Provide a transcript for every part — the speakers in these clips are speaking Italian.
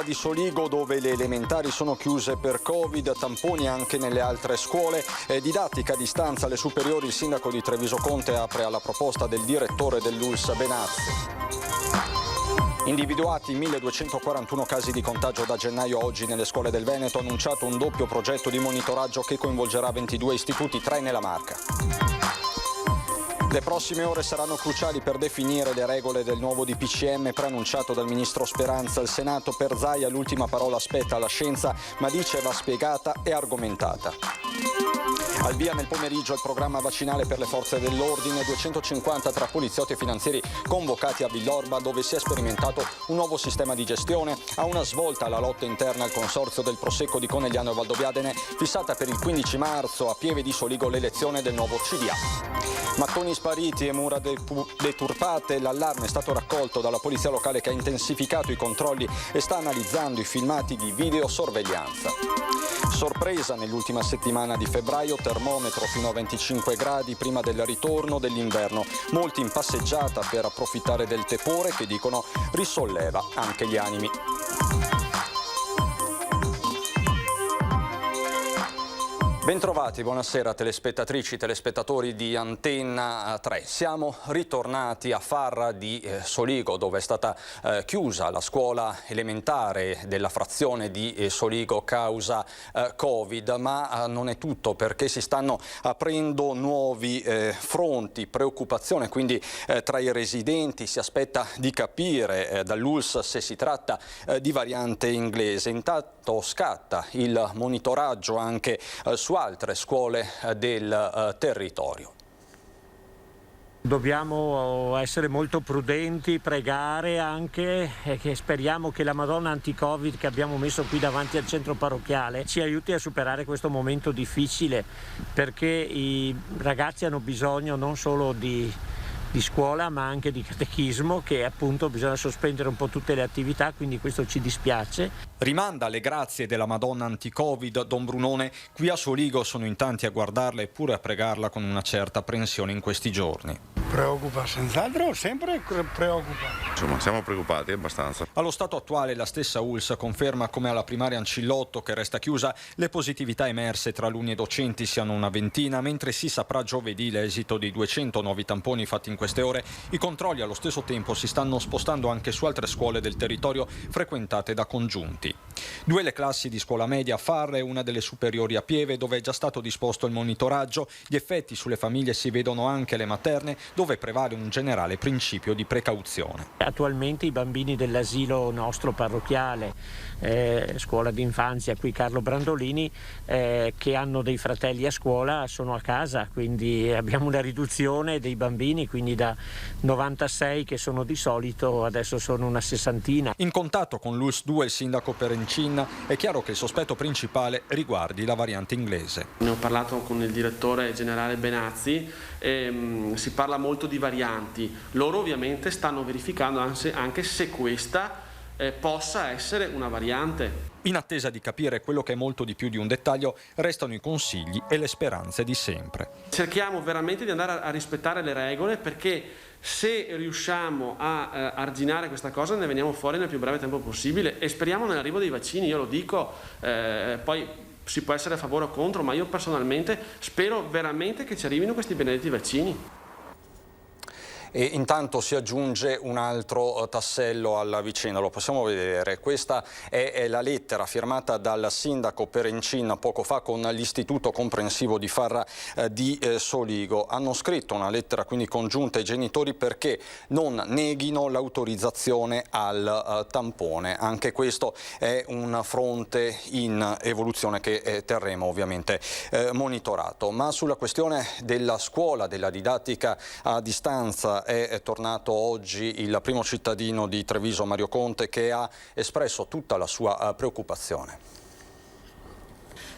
di Soligo, dove le elementari sono chiuse per Covid, tamponi anche nelle altre scuole, didattica a distanza alle superiori. Il sindaco di Treviso Conte apre alla proposta del direttore dell'ULSS Benazzi. Individuati 1241 casi di contagio da gennaio a oggi nelle scuole del Veneto, annunciato un doppio progetto di monitoraggio che coinvolgerà 22 istituti, 3 nella Marca. Le prossime ore saranno cruciali per definire le regole del nuovo DPCM preannunciato dal ministro Speranza. Il Senato per Zaia l'ultima parola spetta alla scienza, ma dice va spiegata e argomentata. Al via nel pomeriggio il programma vaccinale per le forze dell'ordine, 250 tra poliziotti e finanzieri convocati a Villorba, dove si è sperimentato un nuovo sistema di gestione. A una svolta la lotta interna al consorzio del Prosecco di Conegliano e Valdobbiadene, fissata per il 15 marzo a Pieve di Soligo l'elezione del nuovo CDA. Mattoni spariti e mura deturpate, l'allarme è stato raccolto dalla polizia locale che ha intensificato i controlli e sta analizzando i filmati di videosorveglianza. Sorpresa nell'ultima settimana di febbraio, termometro fino a 25 gradi prima del ritorno dell'inverno. Molti in passeggiata per approfittare del tepore che dicono risolleva anche gli animi. Bentrovati, buonasera telespettatrici, telespettatori di Antenna 3. Siamo ritornati a Farra di Soligo, dove è stata chiusa la scuola elementare della frazione di Soligo causa Covid, ma non è tutto, perché si stanno aprendo nuovi fronti, preoccupazione quindi tra i residenti. Si aspetta di capire dall'ULSS se si tratta di variante inglese. Intanto scatta il monitoraggio anche su altre scuole del territorio. Dobbiamo essere molto prudenti, pregare anche e che speriamo che la Madonna anti-Covid che abbiamo messo qui davanti al centro parrocchiale ci aiuti a superare questo momento difficile, perché i ragazzi hanno bisogno non solo di scuola ma anche di catechismo, che appunto bisogna sospendere un po' tutte le attività, quindi questo ci dispiace. Rimanda alle grazie della Madonna anti-Covid Don Brunone. Qui a Soligo sono in tanti a guardarla e pure a pregarla con una certa apprensione in questi giorni. Preoccupa senz'altro, sempre preoccupa. Insomma, siamo preoccupati abbastanza. Allo stato attuale la stessa ULSS conferma come alla primaria Ancillotto, che resta chiusa, le positività emerse tra alunni e docenti siano una ventina, mentre si saprà giovedì l'esito dei 200 nuovi tamponi fatti in queste ore. I controlli allo stesso tempo si stanno spostando anche su altre scuole del territorio frequentate da congiunti. 2 le classi di scuola media a Farra e una delle superiori a Pieve, dove è già stato disposto il monitoraggio. Gli effetti sulle famiglie si vedono anche alle materne, dove prevale un generale principio di precauzione. Attualmente i bambini dell'asilo nostro parrocchiale, scuola d'infanzia qui Carlo Brandolini, che hanno dei fratelli a scuola, sono a casa, quindi abbiamo una riduzione dei bambini, quindi da 96 che sono di solito adesso sono una sessantina. In contatto con l'ULSS 2 il sindaco Perencin, è chiaro che il sospetto principale riguardi la variante inglese. Ne ho parlato con il direttore generale Benazzi, si parla molto di varianti. Loro ovviamente stanno verificando anche se questa possa essere una variante. In attesa di capire quello che è molto di più di un dettaglio, restano i consigli e le speranze di sempre. Cerchiamo veramente di andare a rispettare le regole, perché se riusciamo a arginare questa cosa ne veniamo fuori nel più breve tempo possibile, e speriamo nell'arrivo dei vaccini. Io lo dico, poi si può essere a favore o contro, ma io personalmente spero veramente che ci arrivino questi benedetti vaccini. E intanto si aggiunge un altro tassello alla vicenda, lo possiamo vedere. Questa è la lettera firmata dal sindaco Perencin poco fa con l'Istituto Comprensivo di Farra di Soligo. Hanno scritto una lettera quindi congiunta ai genitori perché non neghino l'autorizzazione al tampone. Anche questo è un fronte in evoluzione che terremo ovviamente monitorato. Ma sulla questione della scuola, della didattica a distanza, è tornato oggi il primo cittadino di Treviso, Mario Conte, che ha espresso tutta la sua preoccupazione.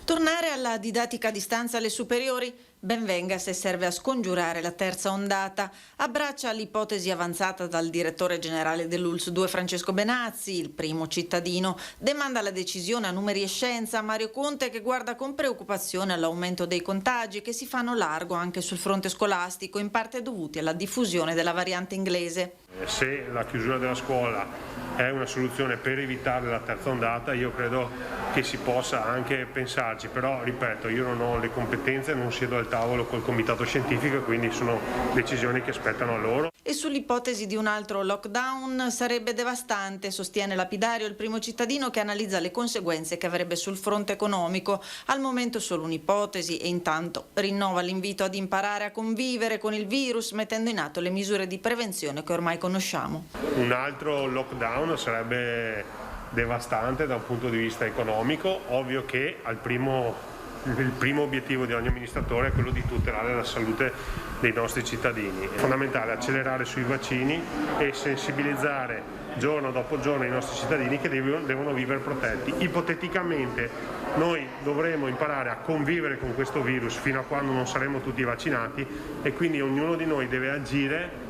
Tornare alla didattica a distanza alle superiori Ben venga se serve a scongiurare la terza ondata. Abbraccia l'ipotesi avanzata dal direttore generale dell'ULSS 2 Francesco Benazzi, il primo cittadino. Demanda la decisione a Numeri e Scienza a Mario Conte, che guarda con preoccupazione all'aumento dei contagi che si fanno largo anche sul fronte scolastico, in parte dovuti alla diffusione della variante inglese. Se la chiusura della scuola è una soluzione per evitare la terza ondata, io credo che si possa anche pensarci, però ripeto, io non ho le competenze, non siedo al tavolo col comitato scientifico e quindi sono decisioni che spettano a loro. E sull'ipotesi di un altro lockdown sarebbe devastante, sostiene Lapidario, il primo cittadino che analizza le conseguenze che avrebbe sul fronte economico. Al momento solo un'ipotesi e intanto rinnova l'invito ad imparare a convivere con il virus, mettendo in atto le misure di prevenzione che ormai conosciamo. Un altro lockdown sarebbe devastante da un punto di vista economico. Ovvio che il primo obiettivo di ogni amministratore è quello di tutelare la salute dei nostri cittadini. È fondamentale accelerare sui vaccini e sensibilizzare giorno dopo giorno i nostri cittadini che devono vivere protetti. Ipoteticamente noi dovremo imparare a convivere con questo virus fino a quando non saremo tutti vaccinati e quindi ognuno di noi deve agire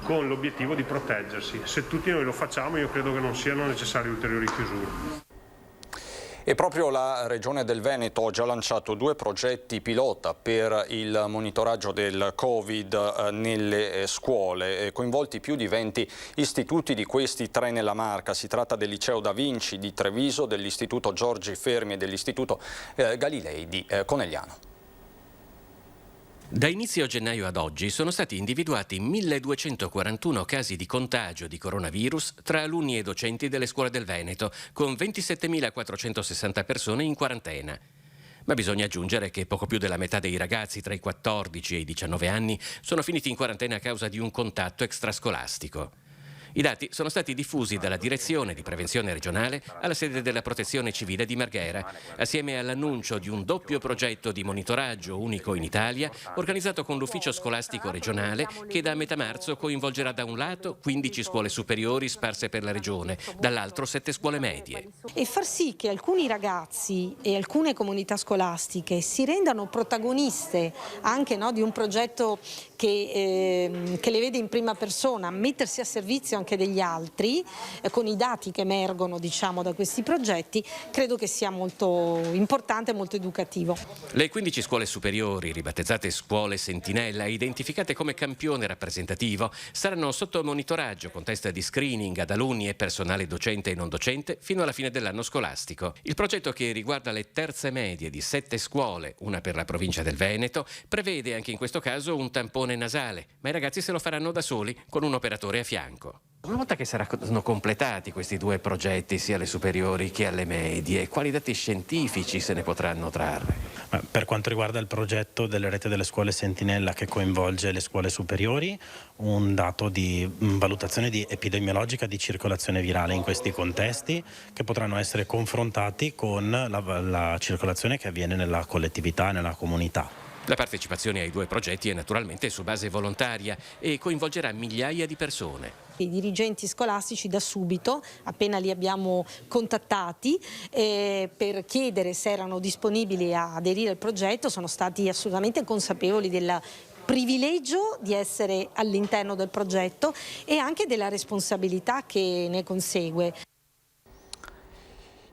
con l'obiettivo di proteggersi. Se tutti noi lo facciamo, io credo che non siano necessarie ulteriori chiusure. E proprio la Regione del Veneto ha già lanciato 2 progetti pilota per il monitoraggio del Covid nelle scuole, coinvolti più di 20 istituti, di questi 3 nella Marca. Si tratta del Liceo Da Vinci di Treviso, dell'Istituto Giorgi Fermi e dell'Istituto Galilei di Conegliano. Da inizio gennaio ad oggi sono stati individuati 1.241 casi di contagio di coronavirus tra alunni e docenti delle scuole del Veneto, con 27.460 persone in quarantena. Ma bisogna aggiungere che poco più della metà dei ragazzi tra i 14 e i 19 anni sono finiti in quarantena a causa di un contatto extrascolastico. I dati sono stati diffusi dalla Direzione di Prevenzione Regionale alla sede della Protezione Civile di Marghera, assieme all'annuncio di un doppio progetto di monitoraggio unico in Italia, organizzato con l'Ufficio Scolastico Regionale, che da metà marzo coinvolgerà da un lato 15 scuole superiori sparse per la Regione, dall'altro 7 scuole medie. E far sì che alcuni ragazzi e alcune comunità scolastiche si rendano protagoniste anche di un progetto che le vede in prima persona, mettersi a servizio anche degli altri, con i dati che emergono da questi progetti, credo che sia molto importante e molto educativo. Le 15 scuole superiori, ribattezzate Scuole Sentinella, identificate come campione rappresentativo, saranno sotto monitoraggio con test di screening ad alunni e personale docente e non docente fino alla fine dell'anno scolastico. Il progetto, che riguarda le terze medie di 7 scuole, una per la provincia del Veneto, prevede anche in questo caso un tampone nasale, ma i ragazzi se lo faranno da soli con un operatore a fianco. Una volta che saranno completati questi 2 progetti, sia alle superiori che alle medie, quali dati scientifici se ne potranno trarre? Per quanto riguarda il progetto delle rete delle scuole Sentinella, che coinvolge le scuole superiori, un dato di valutazione epidemiologica di circolazione virale in questi contesti, che potranno essere confrontati con la circolazione che avviene nella collettività, nella comunità. La partecipazione ai 2 progetti è naturalmente su base volontaria e coinvolgerà migliaia di persone. I dirigenti scolastici da subito, appena li abbiamo contattati per chiedere se erano disponibili a aderire al progetto, sono stati assolutamente consapevoli del privilegio di essere all'interno del progetto e anche della responsabilità che ne consegue.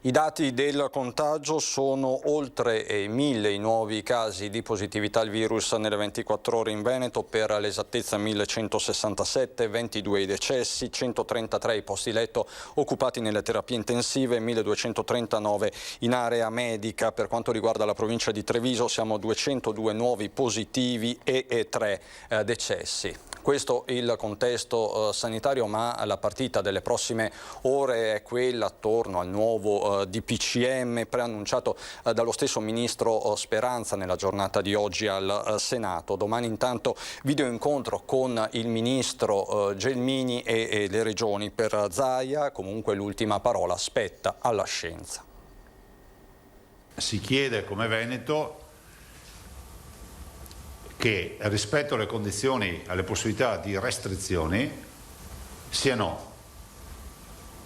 I dati del contagio sono oltre 1.000 i nuovi casi di positività al virus nelle 24 ore in Veneto, per l'esattezza 1.167, 22 i decessi, 133 i posti letto occupati nelle terapie intensive, 1.239 in area medica. Per quanto riguarda la provincia di Treviso siamo a 202 nuovi positivi e 3 decessi. Questo il contesto sanitario, ma la partita delle prossime ore è quella attorno al nuovo DPCM preannunciato dallo stesso ministro Speranza nella giornata di oggi al Senato. Domani intanto video incontro con il ministro Gelmini e le regioni. Per Zaia comunque l'ultima parola spetta alla scienza. Si chiede come Veneto che rispetto alle condizioni, alle possibilità di restrizioni siano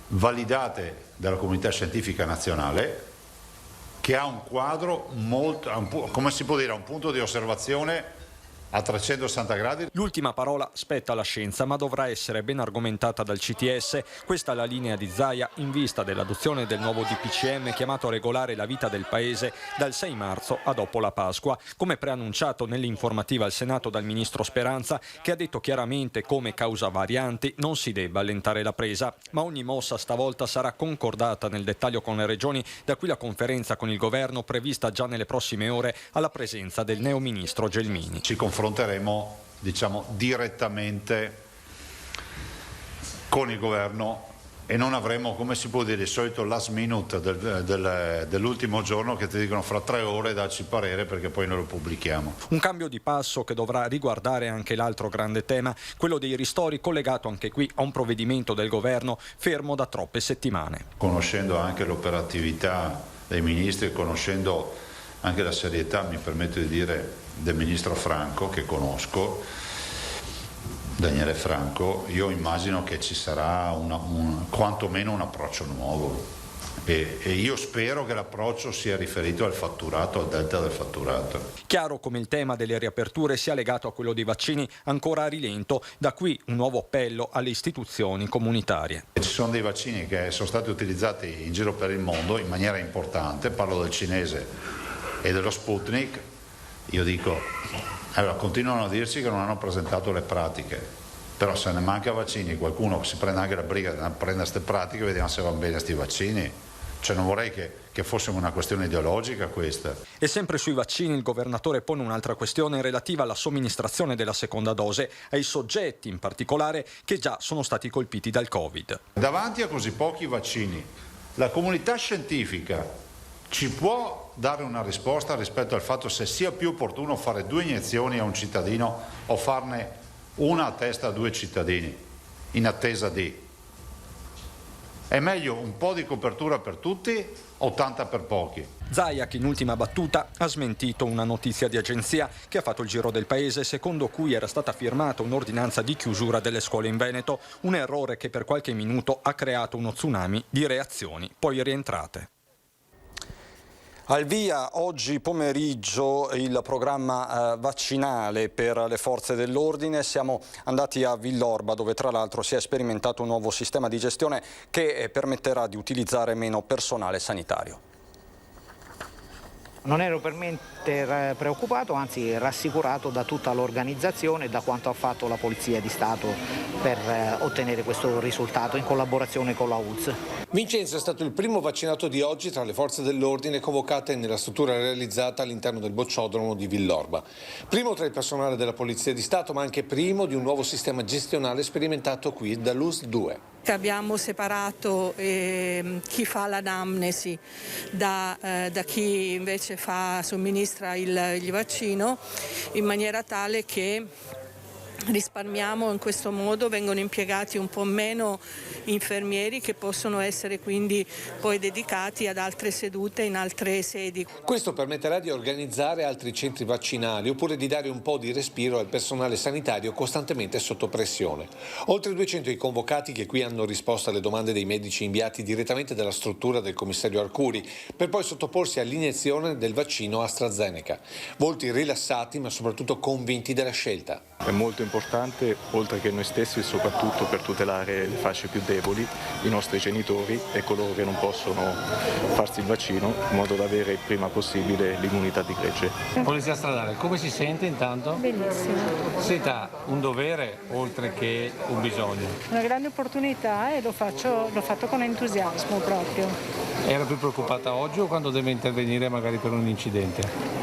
validate dalla comunità scientifica nazionale che ha un quadro molto, come si può dire, un punto di osservazione a 360 gradi. L'ultima parola spetta alla scienza, ma dovrà essere ben argomentata dal CTS. Questa è la linea di Zaia in vista dell'adozione del nuovo DPCM chiamato a regolare la vita del Paese dal 6 marzo a dopo la Pasqua, come preannunciato nell'informativa al Senato dal ministro Speranza, che ha detto chiaramente come causa varianti non si debba allentare la presa, ma ogni mossa stavolta sarà concordata nel dettaglio con le regioni, da qui la conferenza con il governo prevista già nelle prossime ore alla presenza del neoministro Gelmini. Ci confronteremo direttamente con il governo e non avremo, come si può dire, il solito last minute dell'ultimo giorno che ti dicono fra 3 ore dacci parere perché poi noi lo pubblichiamo. Un cambio di passo che dovrà riguardare anche l'altro grande tema, quello dei ristori, collegato anche qui a un provvedimento del governo fermo da troppe settimane. Conoscendo anche l'operatività dei ministri, conoscendo anche la serietà, mi permetto di dire, del ministro Franco, che conosco, Daniele Franco, io immagino che ci sarà quantomeno un approccio nuovo e io spero che l'approccio sia riferito al fatturato, al delta del fatturato. Chiaro come il tema delle riaperture sia legato a quello dei vaccini ancora a rilento, da qui un nuovo appello alle istituzioni comunitarie. Ci sono dei vaccini che sono stati utilizzati in giro per il mondo in maniera importante, parlo del cinese e dello Sputnik. Io dico, allora continuano a dirci che non hanno presentato le pratiche, però se ne manca vaccini, qualcuno si prende anche la briga di prendere queste pratiche, vediamo se vanno bene questi vaccini. Cioè non vorrei che fosse una questione ideologica questa. E sempre sui vaccini il governatore pone un'altra questione relativa alla somministrazione della seconda dose ai soggetti in particolare che già sono stati colpiti dal Covid. Davanti a così pochi vaccini, la comunità scientifica ci può dare una risposta rispetto al fatto se sia più opportuno fare 2 iniezioni a un cittadino o farne una a testa a 2 cittadini in attesa di? È meglio un po' di copertura per tutti o tanta per pochi? Zaia, che in ultima battuta ha smentito una notizia di agenzia che ha fatto il giro del paese, secondo cui era stata firmata un'ordinanza di chiusura delle scuole in Veneto, un errore che per qualche minuto ha creato uno tsunami di reazioni poi rientrate. Al via oggi pomeriggio il programma vaccinale per le forze dell'ordine. Siamo andati a Villorba, dove tra l'altro si è sperimentato un nuovo sistema di gestione che permetterà di utilizzare meno personale sanitario. Non ero per niente preoccupato, anzi rassicurato da tutta l'organizzazione e da quanto ha fatto la Polizia di Stato per ottenere questo risultato in collaborazione con la ULSS. Vincenzo è stato il primo vaccinato di oggi tra le forze dell'ordine convocate nella struttura realizzata all'interno del boccodromo di Villorba. Primo tra il personale della Polizia di Stato, ma anche primo di un nuovo sistema gestionale sperimentato qui dall'ULSS 2. Abbiamo separato chi fa l'anamnesi da chi invece somministra il vaccino, in maniera tale che risparmiamo in questo modo, vengono impiegati un po' meno infermieri che possono essere quindi poi dedicati ad altre sedute in altre sedi. Questo permetterà di organizzare altri centri vaccinali oppure di dare un po' di respiro al personale sanitario costantemente sotto pressione. Oltre 200 i convocati che qui hanno risposto alle domande dei medici inviati direttamente dalla struttura del commissario Arcuri per poi sottoporsi all'iniezione del vaccino AstraZeneca. Volti rilassati ma soprattutto convinti della scelta. È molto importante, oltre che noi stessi, soprattutto per tutelare le fasce più deboli, i nostri genitori e coloro che non possono farsi il vaccino, in modo da avere il prima possibile l'immunità di gregge. Polizia stradale, come si sente intanto? Benissimo. Senta, un dovere oltre che un bisogno. Una grande opportunità e l'ho fatto con entusiasmo proprio. Era più preoccupata oggi o quando deve intervenire magari per un incidente?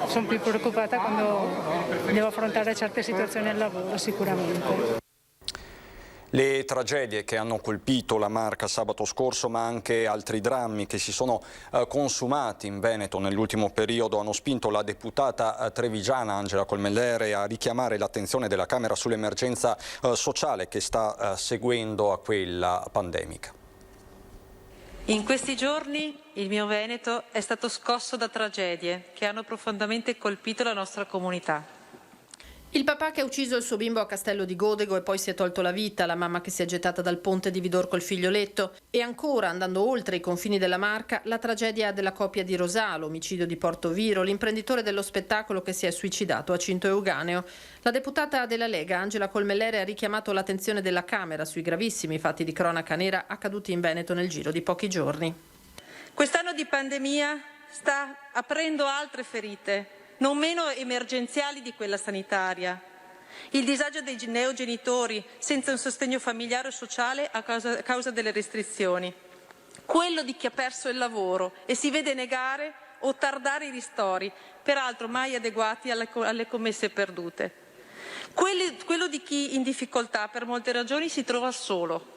Sono più preoccupata quando devo affrontare certe situazioni al lavoro, sicuramente. Le tragedie che hanno colpito la Marca sabato scorso, ma anche altri drammi che si sono consumati in Veneto nell'ultimo periodo, hanno spinto la deputata trevigiana Angela Colmellere a richiamare l'attenzione della Camera sull'emergenza sociale che sta seguendo a quella pandemica. In questi giorni il mio Veneto è stato scosso da tragedie che hanno profondamente colpito la nostra comunità. Il papà che ha ucciso il suo bimbo a Castello di Godego e poi si è tolto la vita, la mamma che si è gettata dal ponte di Vidor col figlioletto e ancora, andando oltre i confini della Marca, la tragedia della coppia di Rosalo, omicidio di Portoviro, l'imprenditore dello spettacolo che si è suicidato a Cinto Euganeo. La deputata della Lega, Angela Colmellere, ha richiamato l'attenzione della Camera sui gravissimi fatti di cronaca nera accaduti in Veneto nel giro di pochi giorni. Quest'anno di pandemia sta aprendo altre ferite, non meno emergenziali di quella sanitaria. Il disagio dei neogenitori senza un sostegno familiare o sociale a causa delle restrizioni. Quello di chi ha perso il lavoro e si vede negare o tardare i ristori, peraltro mai adeguati alle commesse perdute. Quello di chi in difficoltà per molte ragioni si trova solo.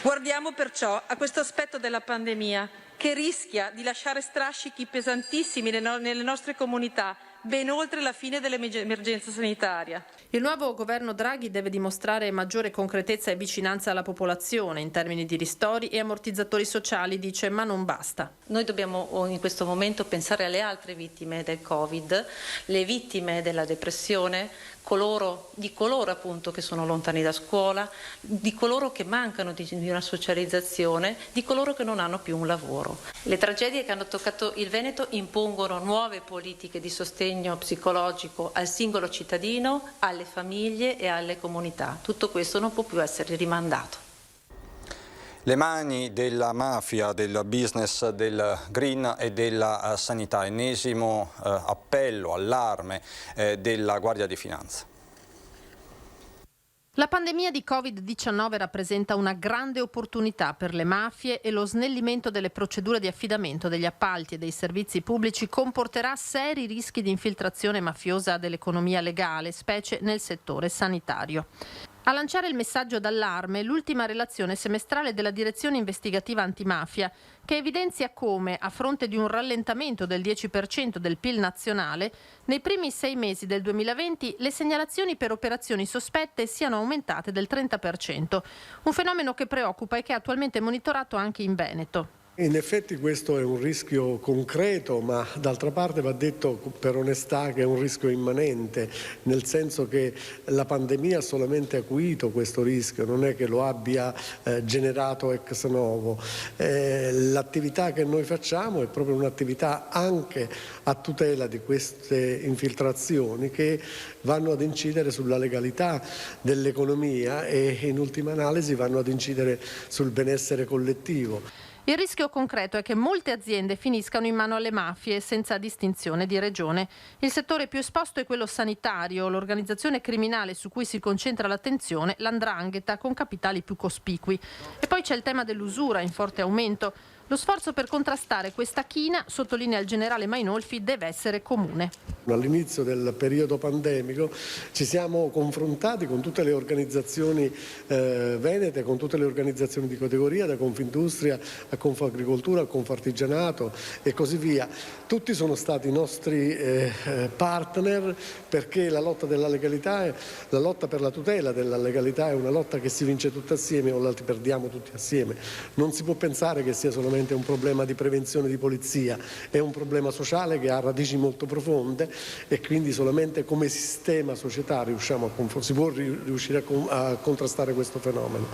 Guardiamo perciò a questo aspetto della pandemia che rischia di lasciare strascichi pesantissimi nelle nostre comunità, ben oltre la fine dell'emergenza sanitaria. Il nuovo governo Draghi deve dimostrare maggiore concretezza e vicinanza alla popolazione in termini di ristori e ammortizzatori sociali, dice, ma non basta. Noi dobbiamo in questo momento pensare alle altre vittime del Covid, le vittime della depressione, di coloro appunto che sono lontani da scuola, di coloro che mancano di una socializzazione, di coloro che non hanno più un lavoro. Le tragedie che hanno toccato il Veneto impongono nuove politiche di sostegno psicologico al singolo cittadino, alle famiglie e alle comunità. Tutto questo non può più essere rimandato. Le mani della mafia, del business del green e della sanità, ennesimo appello, allarme della Guardia di Finanza. La pandemia di Covid-19 rappresenta una grande opportunità per le mafie e lo snellimento delle procedure di affidamento degli appalti e dei servizi pubblici comporterà seri rischi di infiltrazione mafiosa dell'economia legale, specie nel settore sanitario. A lanciare il messaggio d'allarme l'ultima relazione semestrale della Direzione Investigativa Antimafia, che evidenzia come, a fronte di un rallentamento del 10% del PIL nazionale, nei primi 6 mesi del 2020 le segnalazioni per operazioni sospette siano aumentate del 30%, un fenomeno che preoccupa e che è attualmente monitorato anche in Veneto. In effetti questo è un rischio concreto, ma d'altra parte va detto per onestà che è un rischio immanente, nel senso che la pandemia ha solamente acuito questo rischio, non è che lo abbia generato ex novo. L'attività che noi facciamo è proprio un'attività anche a tutela di queste infiltrazioni che vanno ad incidere sulla legalità dell'economia e in ultima analisi vanno ad incidere sul benessere collettivo. Il rischio concreto è che molte aziende finiscano in mano alle mafie senza distinzione di regione. Il settore più esposto è quello sanitario, l'organizzazione criminale su cui si concentra l'attenzione, l''ndrangheta, con capitali più cospicui. E poi c'è il tema dell'usura in forte aumento. Lo sforzo per contrastare questa china, sottolinea il generale Mainolfi, deve essere comune. All'inizio del periodo pandemico ci siamo confrontati con tutte le organizzazioni venete, con tutte le organizzazioni di categoria, da Confindustria a Confagricoltura, a Confartigianato e così via. Tutti sono stati nostri partner perché la lotta della legalità, la lotta per la tutela della legalità è una lotta che si vince tutti assieme o la perdiamo tutti assieme. Non si può pensare che sia solamente un problema di prevenzione di polizia, è un problema sociale che ha radici molto profonde e quindi solamente come sistema societario si può riuscire a contrastare questo fenomeno.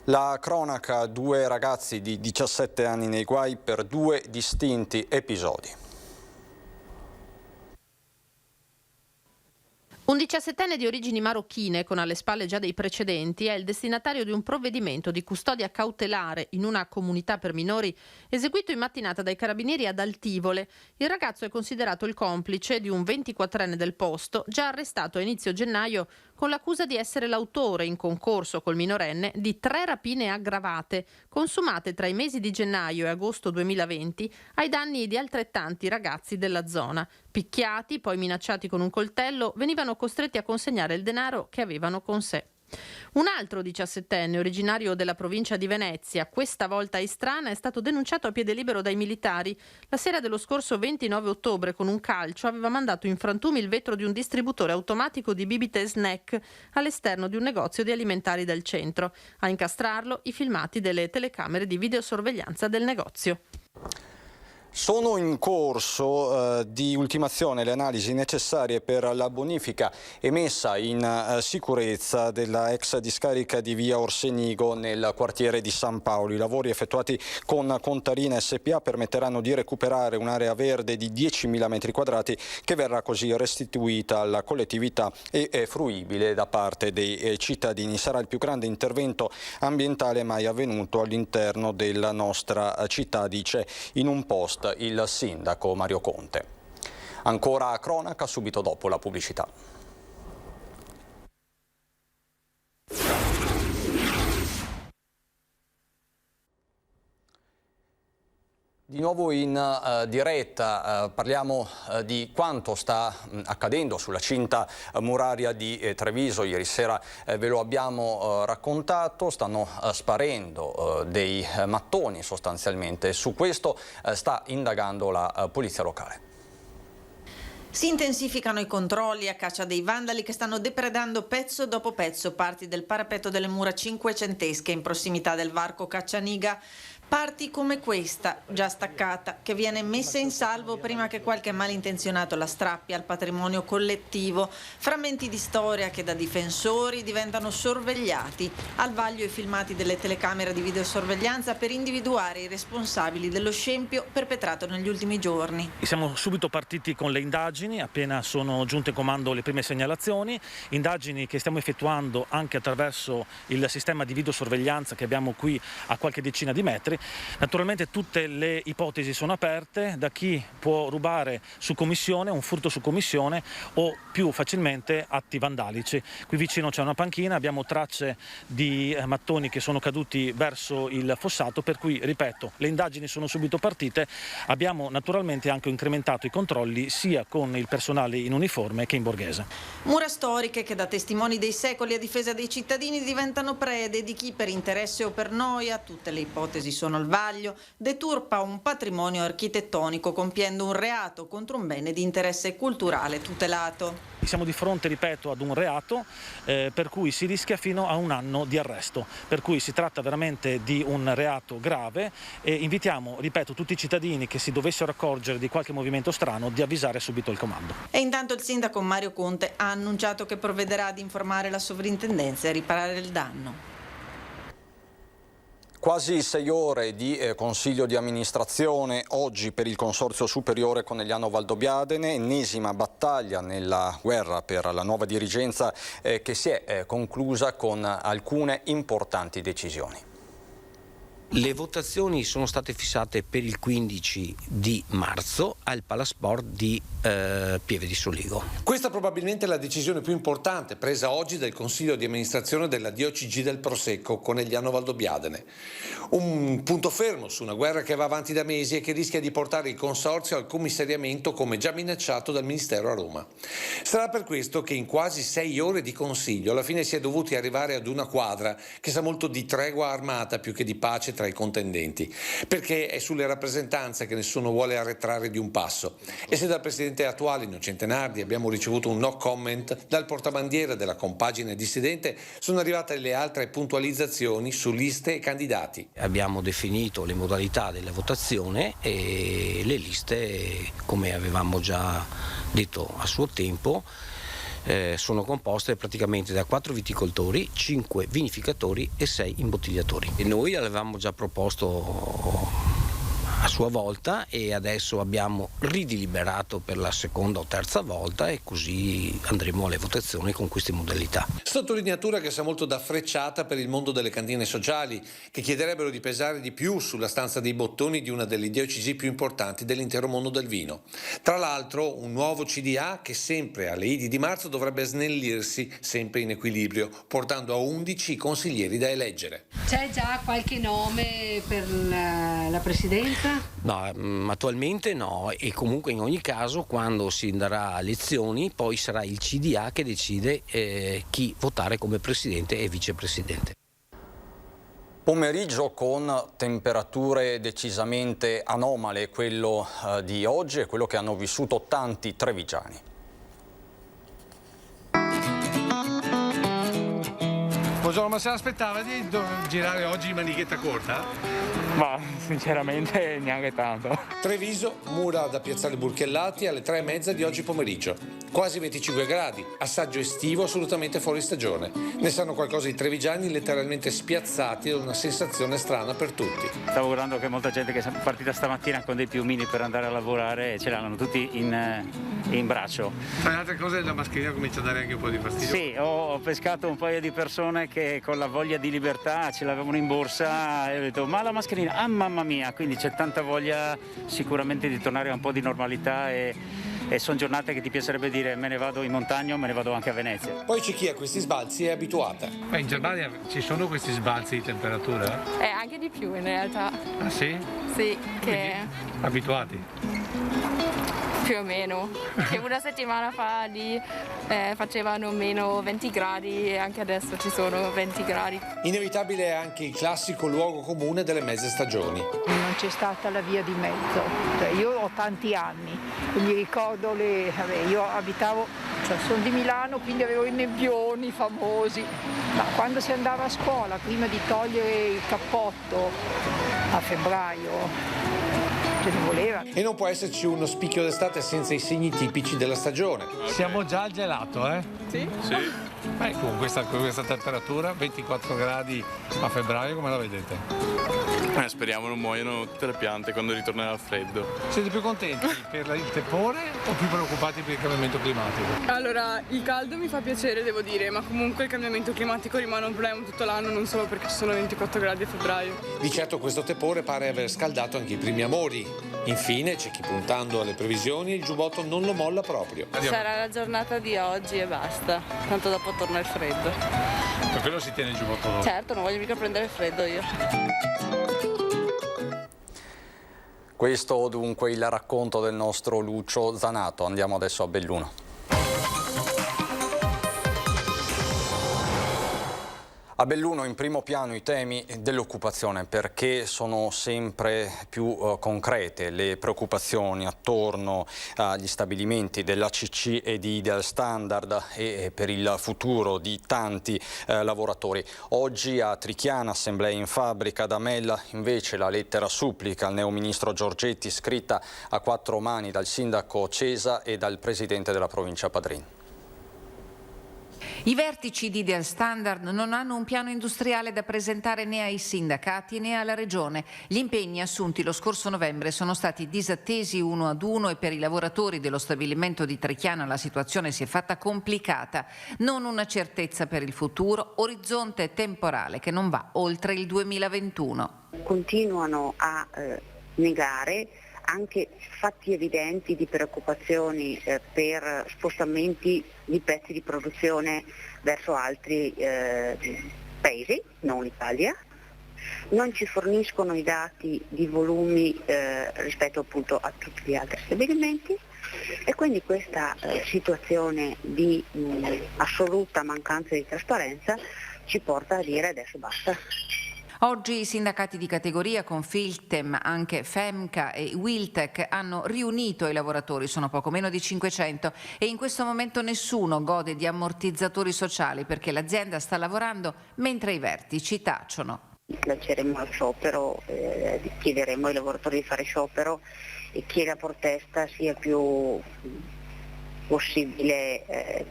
La cronaca, 2 ragazzi di 17 anni nei guai per 2 distinti episodi. Un 17enne di origini marocchine, con alle spalle già dei precedenti, è il destinatario di un provvedimento di custodia cautelare in una comunità per minori eseguito in mattinata dai carabinieri ad Altivole. Il ragazzo è considerato il complice di un 24enne del posto, già arrestato a inizio gennaio con l'accusa di essere l'autore, in concorso col minorenne, di 3 rapine aggravate, consumate tra i mesi di gennaio e agosto 2020 ai danni di altrettanti ragazzi della zona. Picchiati, poi minacciati con un coltello, venivano costretti a consegnare il denaro che avevano con sé. Un altro 17enne, originario della provincia di Venezia, questa volta a Istrana, è stato denunciato a piede libero dai militari. La sera dello scorso 29 ottobre, con un calcio, aveva mandato in frantumi il vetro di un distributore automatico di bibite e snack all'esterno di un negozio di alimentari del centro. A incastrarlo i filmati delle telecamere di videosorveglianza del negozio. Sono in corso di ultimazione le analisi necessarie per la bonifica e messa in sicurezza della ex discarica di via Orsenigo nel quartiere di San Paolo. I lavori effettuati con Contarina SPA permetteranno di recuperare un'area verde di 10.000 metri quadrati che verrà così restituita alla collettività e fruibile da parte dei cittadini. Sarà il più grande intervento ambientale mai avvenuto all'interno della nostra città, dice in un post il sindaco Mario Conte. Ancora cronaca subito dopo la pubblicità. Di nuovo in diretta parliamo di quanto sta accadendo sulla cinta muraria di Treviso. Ieri sera ve lo abbiamo raccontato, stanno sparendo dei mattoni sostanzialmente. Su questo sta indagando la polizia locale. Si intensificano i controlli a caccia dei vandali che stanno depredando pezzo dopo pezzo parti del parapetto delle mura cinquecentesche in prossimità del varco Caccianiga. Parti come questa, già staccata, che viene messa in salvo prima che qualche malintenzionato la strappi al patrimonio collettivo. Frammenti di storia che da difensori diventano sorvegliati. Al vaglio i filmati delle telecamere di videosorveglianza per individuare i responsabili dello scempio perpetrato negli ultimi giorni. Siamo subito partiti con le indagini, appena sono giunte in comando le prime segnalazioni, indagini che stiamo effettuando anche attraverso il sistema di videosorveglianza che abbiamo qui a qualche decina di metri. Naturalmente tutte le ipotesi sono aperte, da chi può rubare su commissione, un furto su commissione o più facilmente atti vandalici. Qui vicino c'è una panchina, abbiamo tracce di mattoni che sono caduti verso il fossato, per cui, ripeto, le indagini sono subito partite. Abbiamo naturalmente anche incrementato i controlli sia con il personale in uniforme che in borghese. Mura storiche che da testimoni dei secoli a difesa dei cittadini diventano prede di chi per interesse o per noia, tutte le ipotesi sono al vaglio, deturpa un patrimonio architettonico compiendo un reato contro un bene di interesse culturale tutelato. Siamo di fronte, ripeto, ad un reato per cui si rischia fino a 1 anno di arresto, per cui si tratta veramente di un reato grave e invitiamo, ripeto, tutti i cittadini che si dovessero accorgere di qualche movimento strano di avvisare subito il comando. E intanto il sindaco Mario Conte ha annunciato che provvederà ad informare la sovrintendenza e a riparare il danno. Quasi 6 ore di consiglio di amministrazione oggi per il Consorzio Superiore Conegliano Valdobbiadene, ennesima battaglia nella guerra per la nuova dirigenza che si è conclusa con alcune importanti decisioni. Le votazioni sono state fissate per il 15 di marzo al Palasport di Pieve di Soligo. Questa probabilmente è la decisione più importante presa oggi dal Consiglio di amministrazione della DOCG del Prosecco Conegliano Valdobbiadene. Un punto fermo su una guerra che va avanti da mesi e che rischia di portare il consorzio al commissariamento come già minacciato dal Ministero a Roma. Sarà per questo che in quasi 6 ore di consiglio alla fine si è dovuti arrivare ad una quadra che sa molto di tregua armata più che di pace tra i contendenti, perché è sulle rappresentanze che nessuno vuole arretrare di un passo. E se dal presidente attuale Innocente Nardi abbiamo ricevuto un no comment, dal portabandiera della compagine dissidente sono arrivate le altre puntualizzazioni su liste e candidati. Abbiamo definito le modalità della votazione e le liste, come avevamo già detto a suo tempo, sono composte praticamente da 4 viticoltori, 5 vinificatori e 6 imbottigliatori. E noi l'avevamo già proposto a sua volta e adesso abbiamo rideliberato per la seconda o terza volta e così andremo alle votazioni con queste modalità. Sottolineatura che sa molto da frecciata per il mondo delle cantine sociali, che chiederebbero di pesare di più sulla stanza dei bottoni di una delle DOCG più importanti dell'intero mondo del vino. Tra l'altro un nuovo CDA che sempre alle Idi di marzo dovrebbe snellirsi sempre in equilibrio, portando a 11 i consiglieri da eleggere. C'è già qualche nome per la presidenza? No, attualmente no, e comunque in ogni caso quando si darà lezioni poi sarà il CDA che decide chi votare come presidente e vicepresidente. Pomeriggio con temperature decisamente anomale, quello di oggi e quello che hanno vissuto tanti trevigiani. Buongiorno, ma se aspettava di girare oggi in manichetta corta? Ma sinceramente neanche tanto. Treviso, mura da Piazzale Burchellati alle 3:30 di oggi pomeriggio. Quasi 25 gradi, assaggio estivo assolutamente fuori stagione. Ne sanno qualcosa i trevigiani letteralmente spiazzati da una sensazione strana per tutti. Stavo guardando che molta gente che è partita stamattina con dei piumini per andare a lavorare ce l'hanno tutti in braccio. Tra le altre cose la mascherina comincia a dare anche un po' di fastidio. Sì, ho pescato un paio di persone che con la voglia di libertà ce l'avevano in borsa e ho detto ma la mascherina, ah mamma mia, quindi c'è tanta voglia sicuramente di tornare a un po' di normalità e sono giornate che ti piacerebbe dire me ne vado in montagna o me ne vado anche a Venezia. Poi c'è chi a questi sbalzi è abituata. Ma in Germania ci sono questi sbalzi di temperatura? Anche di più in realtà. Ah sì? Sì, che Abituati? più o meno. Che una settimana fa lì facevano meno 20 gradi e anche adesso ci sono 20 gradi. Inevitabile è anche il classico luogo comune delle mezze stagioni. Non c'è stata la via di mezzo, io ho tanti anni, quindi ricordo io abitavo, sono di Milano, quindi avevo i nebbioni famosi, ma quando si andava a scuola, prima di togliere il cappotto a febbraio, ce ne voleva. E non può esserci uno spicchio d'estate senza i segni tipici della stagione. Siamo già al gelato, eh? Sì? Sì. Con questa temperatura, 24 gradi a febbraio, come la vedete? Speriamo non muoiano tutte le piante quando ritornerà il freddo. Siete più contenti per il tepore o più preoccupati per il cambiamento climatico? Allora, il caldo mi fa piacere, devo dire, ma comunque il cambiamento climatico rimane un problema tutto l'anno, non solo perché ci sono 24 gradi a febbraio. Di certo questo tepore pare aver scaldato anche i primi amori. Infine c'è chi puntando alle previsioni il giubbotto non lo molla proprio. Sarà la giornata di oggi e basta, tanto dopo torna il freddo. Per quello si tiene il giubbotto dopo. Certo, non voglio mica prendere freddo io. Questo dunque il racconto del nostro Lucio Zanato. Andiamo adesso a Belluno. A Belluno in primo piano i temi dell'occupazione, perché sono sempre più concrete le preoccupazioni attorno agli stabilimenti dell'ACC e di Ideal Standard e per il futuro di tanti lavoratori. Oggi a Trichiana, assemblea in fabbrica, ad Amella invece la lettera supplica al neoministro Giorgetti, scritta a 4 mani dal sindaco Cesa e dal presidente della provincia Padrin. I vertici di Ideal Standard non hanno un piano industriale da presentare né ai sindacati né alla Regione. Gli impegni assunti lo scorso novembre sono stati disattesi uno ad uno e per i lavoratori dello stabilimento di Trichiana la situazione si è fatta complicata. Non una certezza per il futuro, orizzonte temporale che non va oltre il 2021. Continuano a negare anche fatti evidenti di preoccupazioni per spostamenti di pezzi di produzione verso altri paesi, non l'Italia. Non ci forniscono i dati di volumi rispetto appunto a tutti gli altri stabilimenti e quindi questa situazione di assoluta mancanza di trasparenza ci porta a dire adesso basta. Oggi i sindacati di categoria Confiltem, anche FEMCA e Wiltec hanno riunito i lavoratori, sono poco meno di 500 e in questo momento nessuno gode di ammortizzatori sociali perché l'azienda sta lavorando mentre i vertici tacciono. Lanceremo al sciopero, chiederemo ai lavoratori di fare sciopero e che la protesta sia più possibile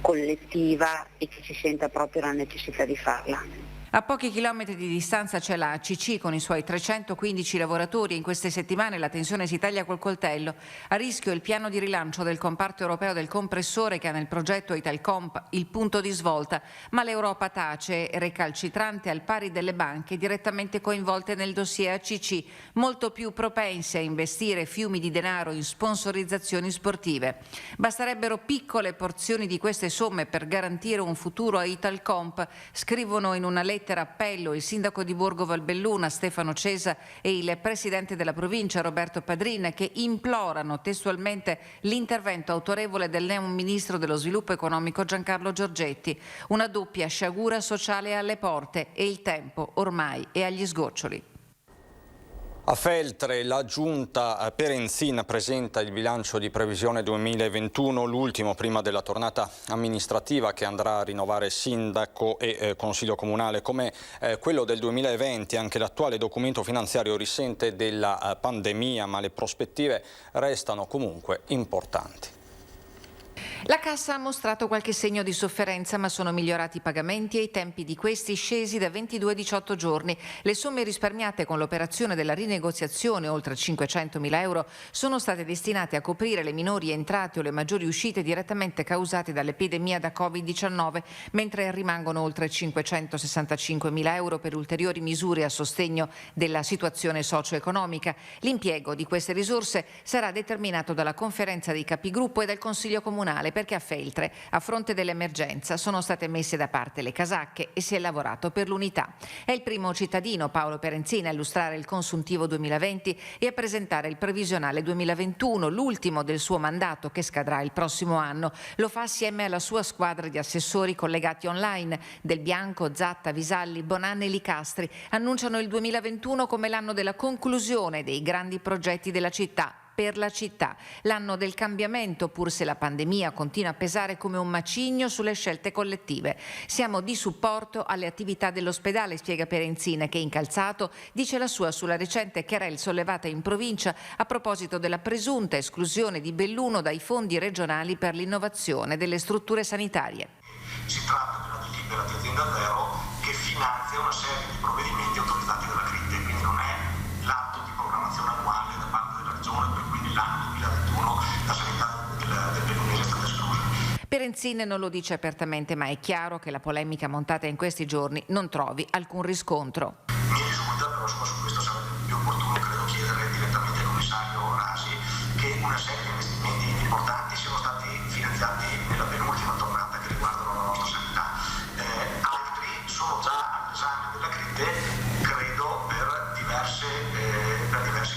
collettiva e che si senta proprio la necessità di farla. A pochi chilometri di distanza c'è la ACC con i suoi 315 lavoratori e in queste settimane la tensione si taglia col coltello. A rischio il piano di rilancio del comparto europeo del compressore che ha nel progetto Italcomp il punto di svolta, ma l'Europa tace, recalcitrante al pari delle banche direttamente coinvolte nel dossier ACC, molto più propense a investire fiumi di denaro in sponsorizzazioni sportive. Basterebbero piccole porzioni di queste somme per garantire un futuro a Italcomp, scrivono in una lettera appello il sindaco di Borgo Valbelluna Stefano Cesa e il presidente della provincia Roberto Padrin, che implorano testualmente l'intervento autorevole del neo ministro dello sviluppo economico Giancarlo Giorgetti. Una doppia sciagura sociale alle porte e il tempo ormai è agli sgoccioli. A Feltre la giunta Perenzin presenta il bilancio di previsione 2021, l'ultimo prima della tornata amministrativa che andrà a rinnovare sindaco e consiglio comunale. Come quello del 2020, anche l'attuale documento finanziario risente della pandemia, ma le prospettive restano comunque importanti. La Cassa ha mostrato qualche segno di sofferenza, ma sono migliorati i pagamenti e i tempi di questi scesi da 22 a 18 giorni. Le somme risparmiate con l'operazione della rinegoziazione, oltre 500.000 euro, sono state destinate a coprire le minori entrate o le maggiori uscite direttamente causate dall'epidemia da Covid-19, mentre rimangono oltre 565.000 euro per ulteriori misure a sostegno della situazione socio-economica. L'impiego di queste risorse sarà determinato dalla conferenza dei capigruppo e dal Consiglio Comunale, perché a Feltre, a fronte dell'emergenza, sono state messe da parte le casacche e si è lavorato per l'unità. È il primo cittadino, Paolo Perenzin, a illustrare il consuntivo 2020 e a presentare il previsionale 2021, l'ultimo del suo mandato che scadrà il prossimo anno. Lo fa assieme alla sua squadra di assessori collegati online. Del Bianco, Zatta, Visalli, Bonanni e Licastri annunciano il 2021 come l'anno della conclusione dei grandi progetti della città. Per la città, l'anno del cambiamento, pur se la pandemia continua a pesare come un macigno sulle scelte collettive. Siamo di supporto alle attività dell'ospedale, spiega Perenzin, che incalzato dice la sua sulla recente querela sollevata in provincia a proposito della presunta esclusione di Belluno dai fondi regionali per l'innovazione delle strutture sanitarie. Si tratta di una delibera di azienda zero che finanzia una serie di provvedimenti autorizzati dalla CRIT, quindi non è l'atto di programmazione annuale da parte della regione per cui nell'anno 2021 la sanità del Bellunese è stata esclusa. Perenzin non lo dice apertamente, ma è chiaro che la polemica montata in questi giorni non trovi alcun riscontro. Mi risulta, però su questo sarebbe più opportuno, credo, chiedere direttamente al commissario Rasi che una serie di investimenti importanti siano stati finanziati nella penultima tornata che riguardano la nostra sanità. Altri sono già all'esame della CRIT, credo, per diverse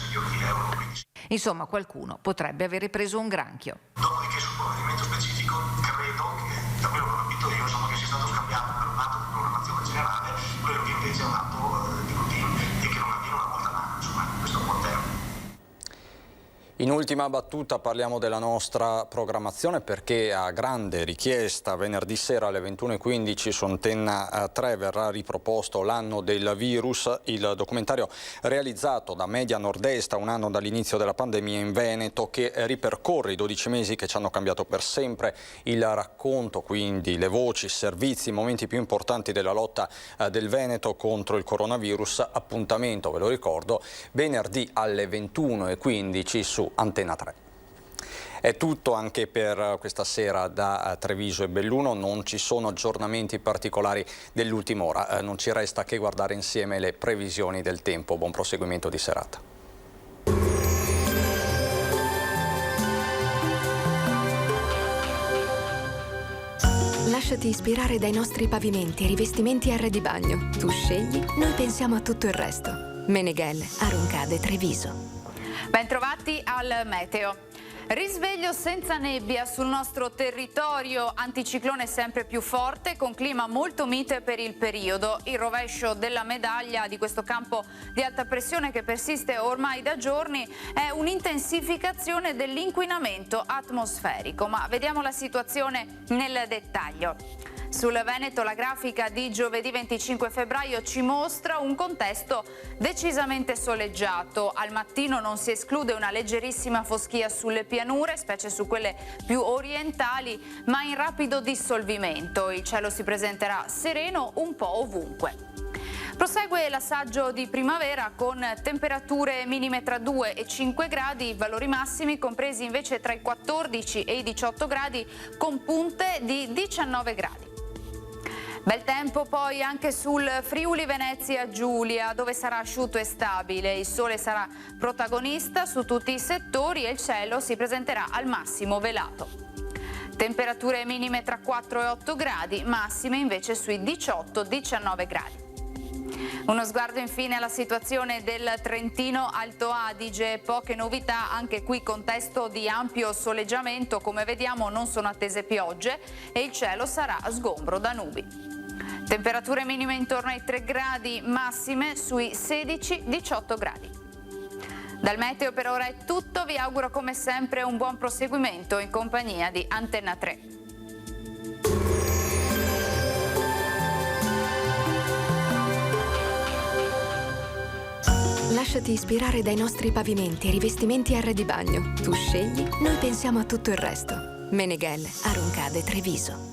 milioni di euro. Insomma, qualcuno potrebbe avere preso un granchio. Dopodiché sul provvedimento specifico credo che, da quello che ho capito io, insomma, che sia stato scambiato per un atto di programmazione generale quello che invece è un atto di routine e che non avviene una volta l'anno, insomma, questo è un buon tempo. In ultima battuta parliamo della nostra programmazione, perché a grande richiesta venerdì sera alle 21:15 su Antenna 3 verrà riproposto L'anno del virus, il documentario realizzato da Media Nord-Est a un anno dall'inizio della pandemia in Veneto, che ripercorre i 12 mesi che ci hanno cambiato per sempre. Il racconto, quindi le voci, i servizi, i momenti più importanti della lotta del Veneto contro il coronavirus. Appuntamento, ve lo ricordo, venerdì alle 21:15 su Antenna 3. È tutto anche per questa sera da Treviso e Belluno, non ci sono aggiornamenti particolari dell'ultima ora, non ci resta che guardare insieme le previsioni del tempo. Buon proseguimento di serata. Lasciati ispirare dai nostri pavimenti e rivestimenti R di bagno. Tu scegli, noi pensiamo a tutto il resto. Meneghel, Aroncade, Treviso. Bentrovati al meteo. Risveglio senza nebbia sul nostro territorio, anticiclone sempre più forte con clima molto mite per il periodo. Il rovescio della medaglia di questo campo di alta pressione che persiste ormai da giorni è un'intensificazione dell'inquinamento atmosferico. Ma vediamo la situazione nel dettaglio. Sul Veneto la grafica di giovedì 25 febbraio ci mostra un contesto decisamente soleggiato. Al mattino non si esclude una leggerissima foschia sulle pianure, specie su quelle più orientali, ma in rapido dissolvimento. Il cielo si presenterà sereno un po' ovunque. Prosegue l'assaggio di primavera con temperature minime tra 2 e 5 gradi, valori massimi compresi invece tra i 14 e i 18 gradi con punte di 19 gradi. Bel tempo poi anche sul Friuli Venezia Giulia, dove sarà asciutto e stabile. Il sole sarà protagonista su tutti i settori e il cielo si presenterà al massimo velato. Temperature minime tra 4 e 8 gradi, massime invece sui 18-19 gradi. Uno sguardo infine alla situazione del Trentino Alto Adige, poche novità, anche qui contesto di ampio soleggiamento, come vediamo non sono attese piogge e il cielo sarà sgombro da nubi. Temperature minime intorno ai 3 gradi, massime sui 16-18 gradi. Dal meteo per ora è tutto, vi auguro come sempre un buon proseguimento in compagnia di Antenna 3. Lasciati ispirare dai nostri pavimenti e rivestimenti Arredibagno. Tu scegli, noi pensiamo a tutto il resto. Meneghel, Aroncade, Treviso.